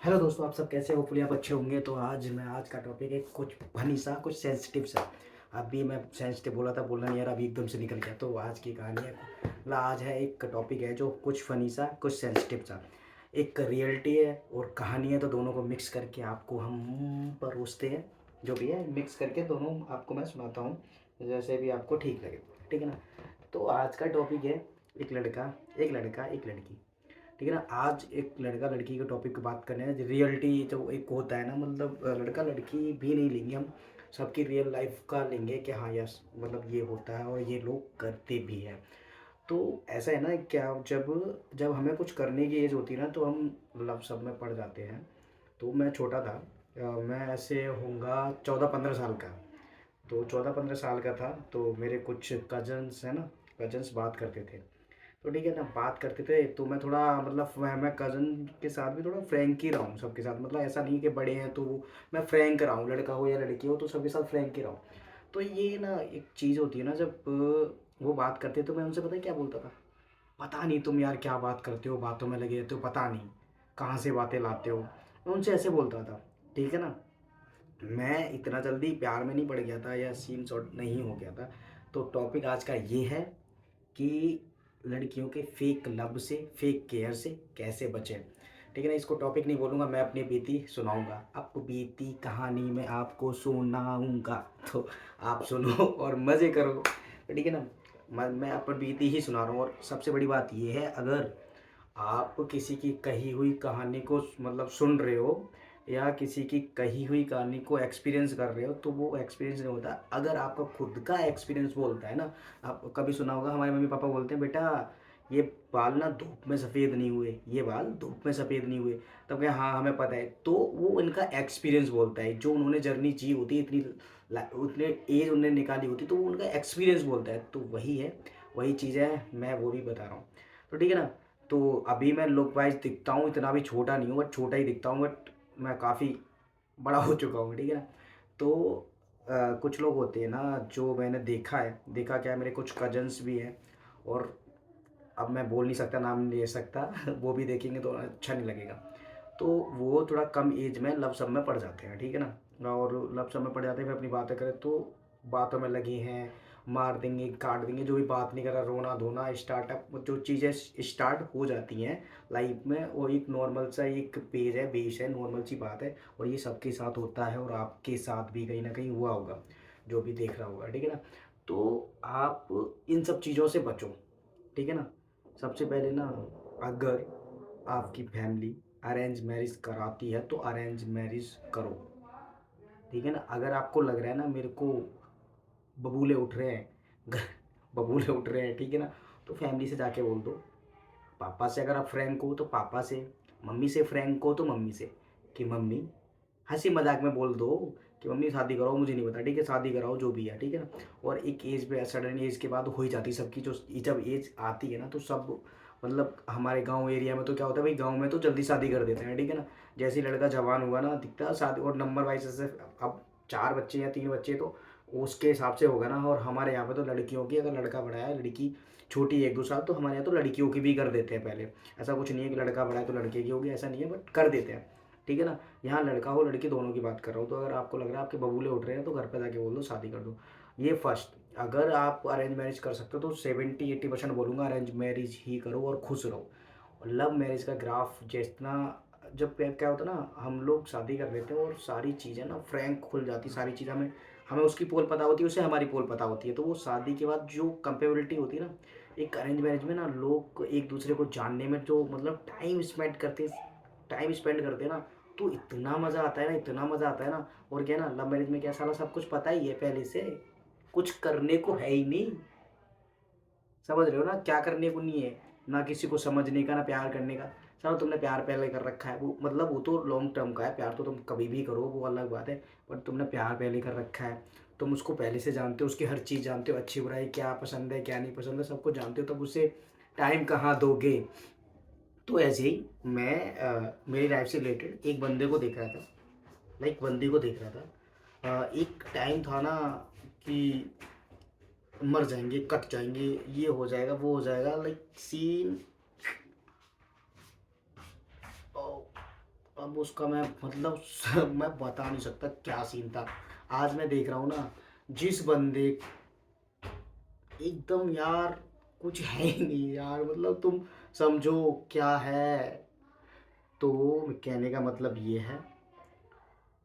Hello दोस्तों, आप सब कैसे हो? होपफुली आप अच्छे होंगे। तो आज का टॉपिक है कुछ फनी सा, कुछ सेंसिटिव सा। अभी मैं सेंसिटिव बोला था, बोलना नहीं यार, अभी एकदम से निकल गया। तो आज की कहानी है, मतलब आज है एक टॉपिक है जो कुछ फनी सा, कुछ सेंसिटिव सा। एक रियलिटी है और कहानी है, तो दोनों को मिक्स करके आपको हम परोसते हैं। जो भी है मिक्स करके दोनों आपको मैं सुनाता हूँ, जैसे भी आपको ठीक लगे। ठीक है ना? तो आज का टॉपिक है एक लड़का, एक लड़की। ठीक है ना? आज एक लड़का लड़की के टॉपिक की बात करने हैं। रियलिटी जो एक होता है ना, मतलब लड़का लड़की भी नहीं लेंगे हम, सबकी रियल लाइफ का लेंगे कि हाँ यस, मतलब ये होता है और ये लोग करते भी हैं। तो ऐसा है ना, क्या जब जब हमें कुछ करने की एज होती है ना, तो हम लव सब में पड़ जाते हैं। तो मैं छोटा था, मैं ऐसे होऊंगा 14-15 साल का। तो 14-15 साल का था, तो मेरे कुछ कजन्स हैं ना, कजन्स बात करते थे। तो ठीक है ना, बात करते थे तो मैं थोड़ा, मतलब मैं कज़न के साथ भी थोड़ा फ्रैंक ही रहा हूँ सबके साथ। मतलब ऐसा नहीं कि बड़े हैं तो मैं फ्रैंक रहा हूँ, लड़का हो या लड़की हो तो सबके साथ फ्रैंक ही रहा हूँ। तो ये ना एक चीज़ होती है ना, जब वो बात करते तो मैं उनसे पता है क्या बोलता था? पता नहीं तुम यार क्या बात करते हो, बातों में लगे रहते हो, पता नहीं कहाँ से बातें लाते हो। मैं उनसे ऐसे बोलता था। ठीक है ना? मैं इतना जल्दी प्यार में नहीं पड़ गया था या सीन शॉट नहीं हो गया था। तो टॉपिक आज का ये है कि लड़कियों के फेक लव से, फेक केयर से कैसे बचें। ठीक है ना? इसको टॉपिक नहीं बोलूँगा, मैं अपनी बीती सुनाऊँगा। अब बीती कहानी मैं आपको सुनाऊँगा, तो आप सुनो और मज़े करो। तो ठीक है ना? मैं अपनी बीती ही सुना रहा हूँ। और सबसे बड़ी बात ये है, अगर आप किसी की कही हुई कहानी को मतलब सुन रहे हो या किसी की कही हुई कहानी को एक्सपीरियंस कर रहे हो, तो वो एक्सपीरियंस नहीं होता अगर आपका खुद का एक्सपीरियंस बोलता है ना। आप कभी सुना होगा, हमारे मम्मी पापा बोलते हैं, बेटा ये बाल ना धूप में सफ़ेद नहीं हुए, ये बाल धूप में सफ़ेद नहीं हुए। तब क्या, हाँ हमें पता है। तो वो इनका एक्सपीरियंस बोलता है, जो उन्होंने जर्नी जी होती है, इतनी उतने एज उन्होंने निकाली होती, तो वो उनका एक्सपीरियंस बोलता है। तो वही है, वही चीज़ है, मैं वो भी बता रहा हूँ। तो ठीक है ना? तो अभी मैं लुक वाइज दिखता हूँ, इतना भी छोटा नहीं हूँ, बट छोटा ही दिखता हूँ, बट मैं काफ़ी बड़ा हो चुका हूँ। ठीक है ना? तो कुछ लोग होते हैं ना, जो मैंने देखा है, देखा क्या है, मेरे कुछ कजन्स भी हैं। और अब मैं बोल नहीं सकता, नाम नहीं ले सकता वो भी देखेंगे तो अच्छा नहीं लगेगा। तो वो थोड़ा कम एज में लव सब में पड़ जाते हैं। ठीक है ना? और लव सब में पड़ जाते हैं, फिर अपनी बातें करें तो बातों में लगे हैं, मार देंगे, काट देंगे, जो भी बात नहीं कर रहा, रोना धोना स्टार्टअप, जो चीज़ें स्टार्ट हो जाती हैं लाइफ में, वो एक नॉर्मल सा एक पेज है, बेस है, नॉर्मल सी बात है। और ये सबके साथ होता है, और आपके साथ भी कहीं ना कहीं हुआ होगा, जो भी देख रहा होगा। ठीक है ना? तो आप इन सब चीज़ों से बचो। ठीक है ना? सबसे पहले ना, अगर आपकी फैमिली अरेंज मैरिज कराती है तो अरेंज मैरिज करो। ठीक है ना? अगर आपको लग रहा है ना, मेरे को बबूले उठ रहे हैं, बबूले उठ रहे हैं, ठीक है ना, तो फैमिली से जाके बोल दो। पापा से अगर आप फ्रैंक हो तो पापा से, मम्मी से फ्रैंक हो तो मम्मी से, कि मम्मी, हंसी मजाक में बोल दो कि मम्मी शादी कराओ, मुझे नहीं पता, ठीक है, शादी कराओ, जो भी है। ठीक है ना? और एक एज पे, सडन एज के बाद हो ही जाती है सबकी, जो जब एज आती है ना, तो सब, मतलब हमारे गांव एरिया में तो क्या होता है भाई, गांव में तो जल्दी शादी कर देते हैं। ठीक है ना? जैसे ही लड़का जवान हुआ ना, दिखता शादी, और नंबर वाइज जैसे अब 4 बच्चे या 3 बच्चे, तो उसके हिसाब से होगा ना। और हमारे यहाँ पे तो लड़कियों की, अगर लड़का बड़ा है, लड़की छोटी है 1-2 साल, तो हमारे यहाँ तो लड़कियों की भी कर देते हैं पहले। ऐसा कुछ नहीं है कि लड़का बड़ा है तो लड़के की होगी, ऐसा नहीं है, बट कर देते हैं। ठीक है ना? यहाँ लड़का हो लड़की दोनों की बात कर रहा हूँ। तो अगर आपको लग रहा है आपके बबूले उठ रहे हैं, तो घर पे जाके बोल दो शादी कर दो। ये फर्स्ट। अगर आप अरेंज मैरिज कर सकते हो तो 70-80% बोलूँगा अरेंज मैरिज ही करो और खुश रहो। और लव मैरिज का ग्राफ जितना, जब क्या होता है ना, हम लोग शादी कर लेते हैं और सारी चीज़ें ना फ्रैंक खुल जाती, सारी चीज़ें हमें हमें उसकी पोल पता होती है, उसे हमारी पोल पता होती है। तो वो शादी के बाद जो कंपेबिलिटी होती है ना, एक अरेंज मैरिज में ना, लोग एक दूसरे को जानने में जो मतलब टाइम स्पेंड करते हैं ना, तो इतना मज़ा आता है ना, इतना मज़ा आता है ना। और क्या है ना, लव मैरिज में क्या, साला सब कुछ पता ही है पहले से, कुछ करने को है ही नहीं। समझ रहे हो ना? क्या करने को नहीं है, ना किसी को समझने का, ना प्यार करने का। साला तुमने प्यार पहले कर रखा है, वो मतलब वो तो लॉन्ग टर्म का है, प्यार तो तुम कभी भी करो, वो अलग बात है। बट तुमने प्यार पहले कर रखा है, तुम उसको पहले से जानते हो, उसकी हर चीज़ जानते हो, अच्छी बुराई, क्या पसंद है क्या नहीं पसंद है, सब कुछ जानते हो, तब उसे टाइम कहाँ दोगे? तो ऐसे ही मैं मेरी लाइफ से रिलेटेड एक बंदे को देख रहा था, लाइक बंदे को देख रहा था। एक टाइम था ना कि मर जाएंगे, कट जाएंगे, ये हो जाएगा, वो हो जाएगा, लाइक सीन। अब उसका मैं मतलब मैं बता नहीं सकता क्या सीन था। आज मैं देख रहा हूँ ना, जिस बंदे एकदम यार कुछ है ही नहीं यार, मतलब तुम समझो क्या है। तो कहने का मतलब ये है,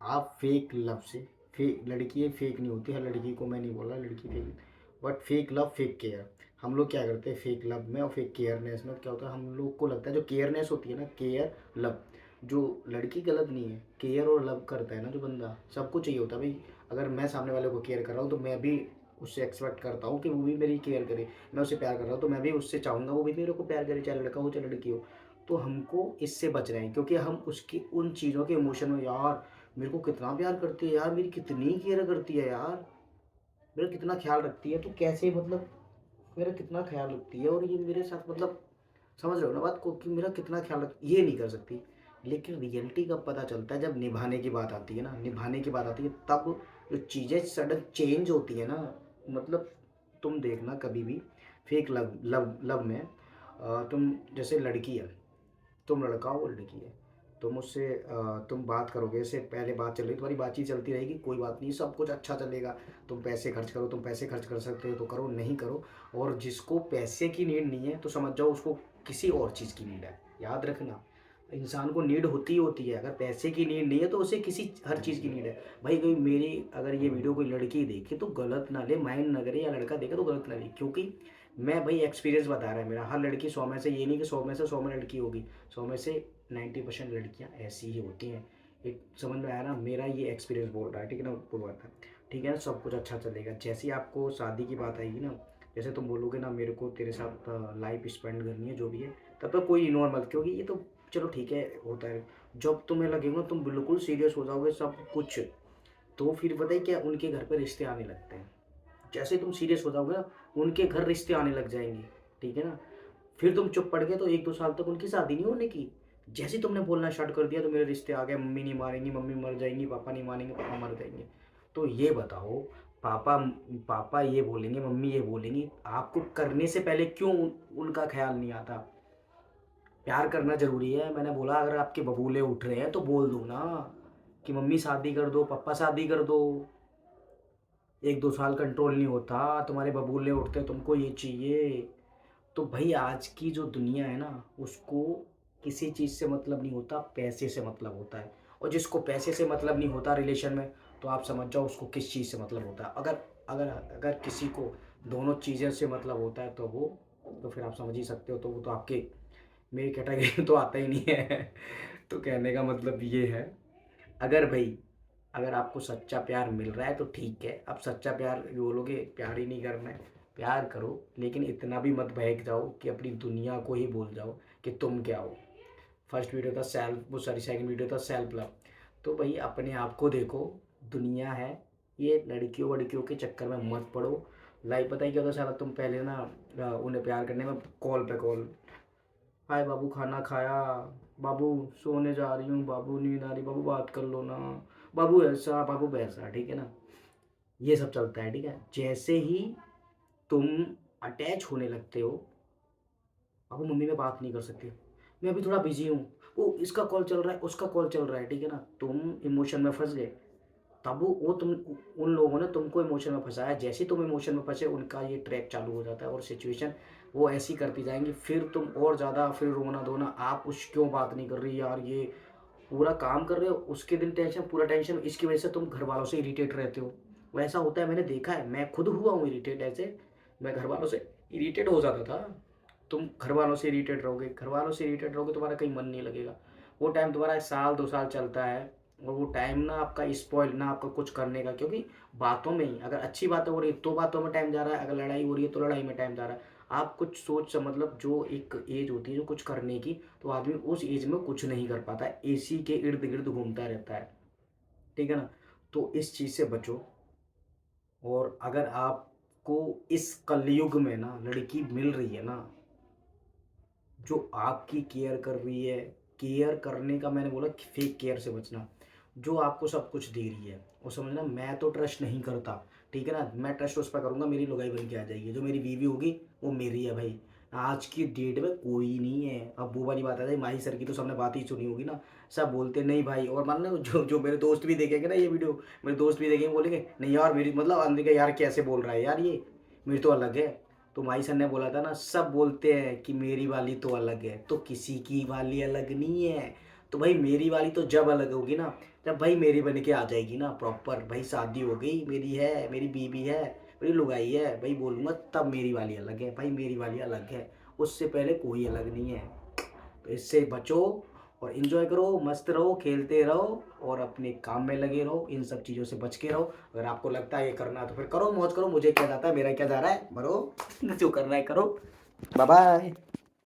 आप फेक लव से, फेक लड़की फेक नहीं होती, हर लड़की को मैं नहीं बोल रहा लड़की fake, but fake love fake care. हम लोग क्या करते हैं फेक लव में और फेक केयरनेस में, क्या होता है हम लोग को लगता है जो केयरनेस होती है ना, केयर लव, जो लड़की गलत नहीं है, केयर और लव करता है ना जो बंदा, सबको चाहिए होता है भाई। अगर मैं सामने वाले को केयर कर रहा हूँ तो मैं भी उससे एक्सपेक्ट करता हूँ कि वो भी मेरी केयर करे। मैं उससे प्यार कर रहा हूँ तो मैं भी उससे चाहूँगा वो भी मेरे को प्यार करे, चाहे लड़का हो चाहे लड़की हो। तो हमको इससे बच रहे हैं क्योंकि हम उसकी उन चीज़ों के इमोशन में, यार मेरे को कितना प्यार करती है यार, मेरी कितनी केयर करती है यार, मेरा कितना ख्याल रखती है, तो कैसे मतलब मेरा कितना ख्याल रखती है और ये मेरे साथ मतलब, समझ रहे हो ना बात को, कि मेरा कितना ख्याल रख, ये नहीं कर सकती। लेकिन रियलिटी कब पता चलता है, जब निभाने की बात आती है ना, निभाने की बात आती है तब जो चीज़ें सडन चेंज होती है ना। मतलब तुम देखना कभी भी फेक लव लव लव में तुम जैसे लड़की है, तुम लड़का हो वो लड़की है, तुम उससे तुम बात करोगे, इससे पहले बात चल रही तुम्हारी, बातचीत चलती रहेगी, कोई बात नहीं, सब कुछ अच्छा चलेगा। तुम पैसे खर्च करो, तुम पैसे खर्च कर सकते हो तो करो, नहीं करो। और जिसको पैसे की नीड नहीं है तो समझ जाओ उसको किसी और चीज़ की नीड है। याद रखना, इंसान को नीड होती ही होती है, अगर पैसे की नीड नहीं है तो उसे किसी हर चीज़ की नीड है। भाई कोई मेरी अगर ये वीडियो कोई लड़की देखे तो गलत ना ले, माइंड ना करे, या लड़का देखे तो गलत ना ले, क्योंकि मैं भाई एक्सपीरियंस बता रहा है मेरा। हर लड़की 100 में से, ये नहीं कि 100 में से 100 में लड़की होगी, 100 में से 90% लड़कियां ऐसी ही होती हैं। एक समझ में आया ना, मेरा ये एक्सपीरियंस बोल रहा है, ठीक है ना, पूरा था। ठीक है ना, सब कुछ अच्छा चलेगा। जैसे ही आपको शादी की बात आएगी ना, जैसे तुम बोलोगे ना मेरे को तेरे साथ लाइफ स्पेंड करनी है जो भी है, तब तक कोई इग्नोर मत, क्योंकि ये तो चलो ठीक है होता है। जब तुम्हें लगेगा तुम बिल्कुल सीरियस हो जाओगे सब कुछ, तो फिर बताइए क्या, उनके घर पे रिश्ते आने लगते हैं। जैसे तुम सीरियस हो जाओगे ना, उनके घर रिश्ते आने लग जाएंगे, ठीक है ना। फिर तुम चुप पड़ गए तो 1-2 साल तक उनकी शादी नहीं होने की। जैसे ही तुमने बोलना स्टार्ट कर दिया तो मेरे रिश्ते आ गए, मम्मी नहीं मानेंगी, मम्मी मर जाएंगी, पापा नहीं मानेंगे, पापा मर जाएंगे। तो ये बताओ, पापा पापा ये बोलेंगे, मम्मी ये बोलेंगी, आपको करने से पहले क्यों उनका ख्याल नहीं आता। प्यार करना जरूरी है, मैंने बोला अगर आपके बबूले उठ रहे हैं तो बोल दो ना कि मम्मी शादी कर दो, पापा शादी कर दो। 1-2 साल कंट्रोल नहीं होता, तुम्हारे बबूले उठते तुमको ये चाहिए। तो भाई आज की जो दुनिया है ना, उसको किसी चीज़ से मतलब नहीं होता, पैसे से मतलब होता है। और जिसको पैसे से मतलब नहीं होता रिलेशन में, तो आप समझ जाओ उसको किस चीज़ से मतलब होता है। अगर अगर अगर किसी को दोनों चीज़ों से मतलब होता है तो वो, तो फिर आप समझ ही सकते हो, तो वो तो आपके मेरी कैटेगरी में तो आता ही नहीं है। तो कहने का मतलब ये है, अगर भाई अगर आपको सच्चा प्यार मिल रहा है तो ठीक है। अब सच्चा प्यार बोलोगे प्यार ही नहीं करना है, प्यार करो, लेकिन इतना भी मत बहक जाओ कि अपनी दुनिया को ही भूल जाओ कि तुम क्या हो। फर्स्ट वीडियो था सेल्फ, वो सॉरी सेकंड वीडियो था सेल्फ लव। तो भाई अपने आप को देखो, दुनिया है, ये लड़कियों वड़कियों के चक्कर में मत पड़ो। लाइफ पता ही क्या होता है साला, तुम पहले ना उन्हें प्यार करने में कॉल पे कॉल, हाय बाबू खाना खाया, बाबू सोने जा रही हूँ, बाबू नींद आ रही, बाबू बात कर लो ना, बाबू ऐसा बाबू वैसा, ठीक है ना, ये सब चलता है। ठीक है, जैसे ही तुम अटैच होने लगते हो, बाबू मम्मी में बात नहीं कर सकती, मैं अभी थोड़ा बिजी हूँ, वो इसका कॉल चल रहा है, उसका कॉल चल रहा है, ठीक है ना, तुम इमोशन में फंस गए। तब वो तुम, उन लोगों ने तुमको इमोशन में फंसाया, जैसे ही तुम इमोशन में फंसे उनका ये ट्रैक चालू हो जाता है और सिचुएशन वो ऐसी करती जाएंगी, फिर तुम और ज़्यादा फिर रोना धोना, आप उस क्यों बात नहीं कर रही यार, ये पूरा काम कर रहे हो उसके दिन टेंशन, पूरा टेंशन, इसकी वजह से तुम घर वालों से इरिटेट रहते हो। वैसा होता है, मैंने देखा है, मैं खुद हुआ हूँ इरिटेट ऐसे, मैं घर वालों से इरिटेट हो जाता था। तुम घर वालों से इरिटेट रहोगे, घर वालों से इरिटेट रहोगे, तुम्हारा कहीं मन नहीं लगेगा। वो टाइम तुम्हारा 1-2 साल चलता है, और वो टाइम ना आपका स्पॉइल ना आपका कुछ करने का, क्योंकि बातों में ही, अगर अच्छी बातें हो रही है तो बातों में टाइम जा रहा है, अगर लड़ाई हो रही है तो लड़ाई में टाइम जा रहा है। आप कुछ सोच मतलब जो एक एज होती है जो कुछ करने की, तो आदमी उस एज में कुछ नहीं कर पाता है, एसी के इर्द गिर्द घूमता रहता है, ठीक है ना। तो इस चीज़ से बचो। और अगर आपको इस कलयुग में ना लड़की मिल रही है ना, जो आपकी केयर कर रही है, केयर करने का मैंने बोला कि फेक केयर से बचना, जो आपको सब कुछ दे रही है, वो समझना मैं तो ट्रस्ट नहीं करता, ठीक है ना, मैं ट्रस्ट उस पर करूँगा मेरी लुगाई बन के आ जाएगी, जो मेरी बीवी होगी वो मेरी है भाई। आज की डेट में कोई नहीं है। अब वो वाली बात है, माही सर की तो सबने बात ही सुनी होगी ना, सब बोलते नहीं भाई। और मान लो जो जो मेरे दोस्त भी देखेंगे ना ये वीडियो, मेरे दोस्त भी देखेंगे, बोलेंगे नहीं यार मेरी मतलब अंदर का यार कैसे बोल रहा है यार, ये मेरी तो अलग है। तो माही सर ने बोला था ना, सब बोलते हैं कि मेरी वाली तो अलग है, तो किसी की वाली अलग नहीं है। तो भाई मेरी वाली तो जब अलग होगी ना, जब भाई मेरी बन के आ जाएगी ना प्रॉपर, भाई शादी हो गई, मेरी है, मेरी बीवी है, मेरी लुगाई है, भाई बोलूँगा तब मेरी वाली अलग है। भाई मेरी वाली अलग है, उससे पहले कोई अलग नहीं है। तो इससे बचो और इन्जॉय करो, मस्त रहो, खेलते रहो और अपने काम में लगे रहो, इन सब चीज़ों से बच के रहो। अगर आपको लगता है ये करना है तो फिर करो, मौज करो, मुझे क्या जाता है, मेरा क्या जा रहा है, मरो जो करना है करो। Bye bye.